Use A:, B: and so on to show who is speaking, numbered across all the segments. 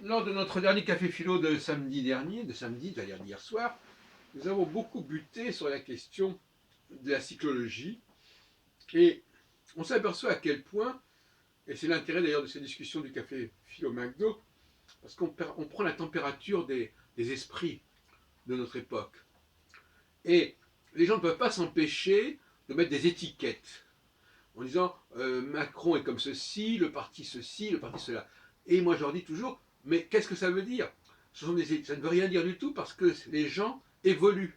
A: Lors de notre dernier café philo de samedi dernier, c'est-à-dire d'hier soir, nous avons beaucoup buté sur la question de la cyclologie et on s'aperçoit à quel point, et c'est l'intérêt d'ailleurs de ces discussions du café philo McDo, parce qu'on prend la température des esprits de notre époque. Et les gens ne peuvent pas s'empêcher de mettre des étiquettes en disant Macron est comme ceci, le parti ceci, le parti cela. Et moi je leur dis toujours, mais qu'est-ce que ça veut dire? Ça ne veut rien dire du tout parce que les gens évoluent.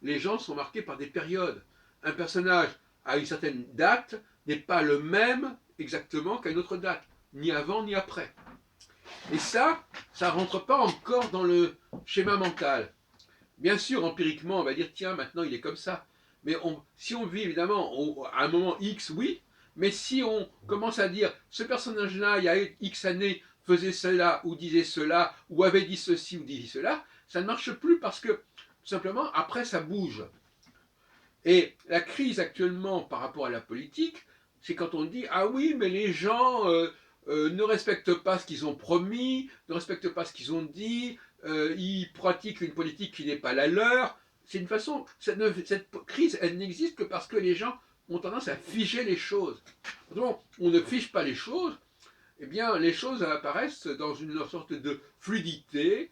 A: Les gens sont marqués par des périodes. Un personnage à une certaine date n'est pas le même exactement qu'à une autre date, ni avant ni après. Et ça ne rentre pas encore dans le schéma mental. Bien sûr, empiriquement, on va dire, tiens, maintenant il est comme ça. Mais si on vit évidemment à un moment X, oui, mais si on commence à dire, ce personnage-là, il y a X années, faisait cela, ou disait cela, ou avait dit ceci, ou dit cela, ça ne marche plus parce que, tout simplement, après, ça bouge. Et la crise actuellement par rapport à la politique, c'est quand on dit, ah oui, mais les gens ne respectent pas ce qu'ils ont promis, ne respectent pas ce qu'ils ont dit, ils pratiquent une politique qui n'est pas la leur. C'est une façon, cette crise, elle n'existe que parce que les gens ont tendance à figer les choses. Donc, on ne fige pas les choses, eh bien, les choses apparaissent dans une sorte de fluidité,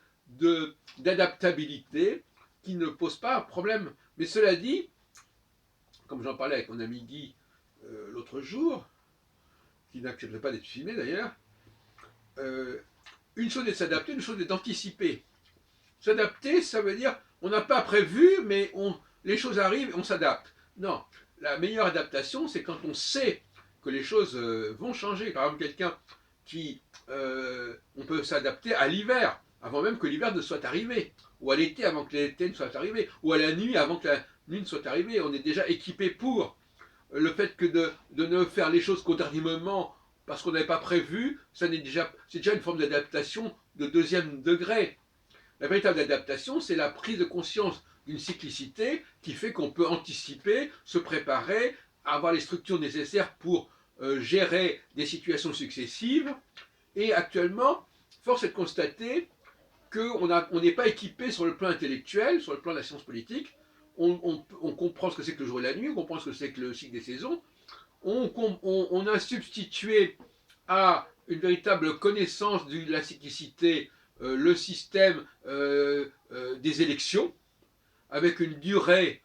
A: d'adaptabilité, qui ne pose pas problème. Mais cela dit, comme j'en parlais avec mon ami Guy l'autre jour, qui n'accepte pas d'être filmé d'ailleurs, euh, une chose est de s'adapter, une chose est d'anticiper. S'adapter, ça veut dire on n'a pas prévu, mais les choses arrivent, on s'adapte. Non, la meilleure adaptation, c'est quand on sait que les choses vont changer. Par exemple, quelqu'un on peut s'adapter à l'hiver, avant même que l'hiver ne soit arrivé, ou à l'été avant que l'été ne soit arrivé, ou à la nuit avant que la nuit ne soit arrivée. On est déjà équipé pour. Le fait que de ne faire les choses qu'au dernier moment, parce qu'on n'avait pas prévu, c'est déjà une forme d'adaptation de deuxième degré. La véritable adaptation, c'est la prise de conscience d'une cyclicité qui fait qu'on peut anticiper, se préparer, avoir les structures nécessaires pour gérer des situations successives. Et actuellement, force est de constater qu'on n'est pas équipé sur le plan intellectuel, sur le plan de la science politique. On comprend ce que c'est que le jour et la nuit, on comprend ce que c'est que le cycle des saisons. On a substitué à une véritable connaissance de la cyclicité le système des élections, avec une durée,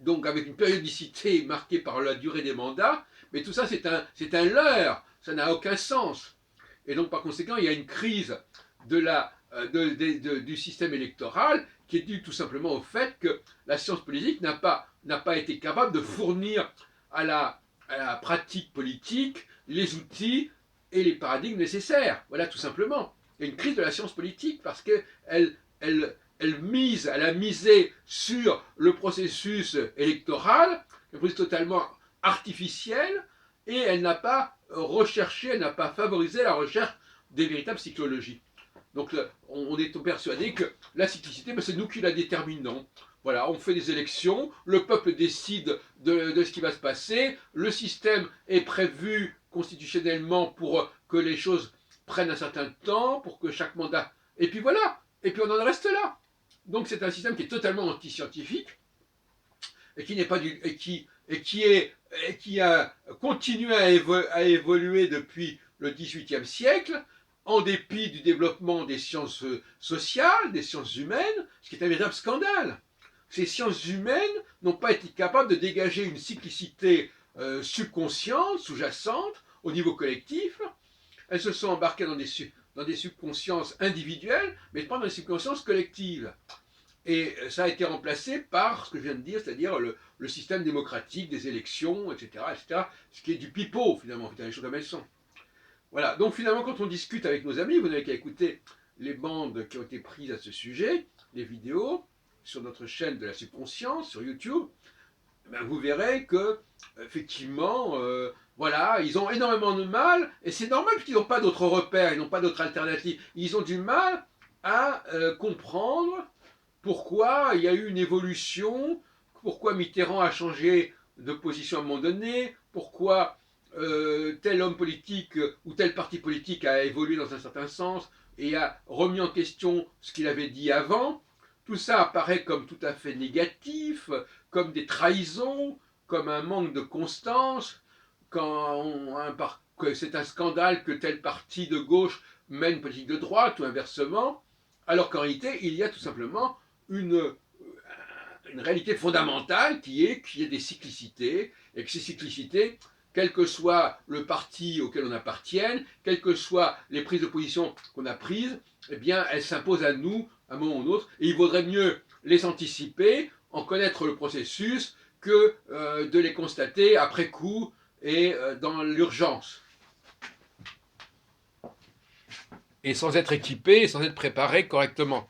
A: donc avec une périodicité marquée par la durée des mandats, mais tout ça c'est un leurre, ça n'a aucun sens. Et donc par conséquent, il y a une crise du système électoral qui est due tout simplement au fait que la science politique n'a pas été capable de fournir à la pratique politique les outils et les paradigmes nécessaires. Voilà, tout simplement. Il y a une crise de la science politique parce qu'elle elle a misé sur le processus électoral, un processus totalement artificiel, et elle n'a pas recherché, elle n'a pas favorisé la recherche des véritables cyclologies. Donc on est persuadé que la cyclicité, ben, c'est nous qui la déterminons. Voilà, on fait des élections, le peuple décide de ce qui va se passer, le système est prévu constitutionnellement pour que les choses prennent un certain temps, pour que chaque mandat... Et puis voilà, et puis on en reste là. Donc c'est un système qui est totalement anti-scientifique et qui n'est pas du... et qui a continué à évoluer depuis le XVIIIe siècle, en dépit du développement des sciences sociales, des sciences humaines, ce qui est un véritable scandale. Ces sciences humaines n'ont pas été capables de dégager une cyclicité subconsciente, sous-jacente, au niveau collectif. Elles se sont embarquées dans des subconsciences individuelles, mais pas dans des subconsciences collectives. Et ça a été remplacé par ce que je viens de dire, c'est-à-dire le système démocratique des élections, etc., etc., ce qui est du pipeau, finalement, les choses comme elles sont. Voilà, donc finalement, quand on discute avec nos amis, vous n'avez qu'à écouter les bandes qui ont été prises à ce sujet, les vidéos, sur notre chaîne de la subconscience, sur YouTube, ben vous verrez que, effectivement, voilà, ils ont énormément de mal, et c'est normal parce qu'ils n'ont pas d'autres repères, ils n'ont pas d'autres alternatives. Ils ont du mal à comprendre pourquoi il y a eu une évolution, pourquoi Mitterrand a changé de position à un moment donné, pourquoi tel homme politique ou tel parti politique a évolué dans un certain sens, et a remis en question ce qu'il avait dit avant, tout ça apparaît comme tout à fait négatif, comme des trahisons, comme un manque de constance, que c'est un scandale que tel parti de gauche mène politique de droite ou inversement, alors qu'en réalité, il y a tout simplement une réalité fondamentale qui est des cyclicités, et que ces cyclicités, quel que soit le parti auquel on appartienne, quelles que soient les prises de position qu'on a prises, eh bien, elles s'imposent à nous à un moment ou un autre, et il vaudrait mieux les anticiper, en connaître le processus, que de les constater après coup et dans l'urgence. Et sans être équipé, sans être préparé correctement.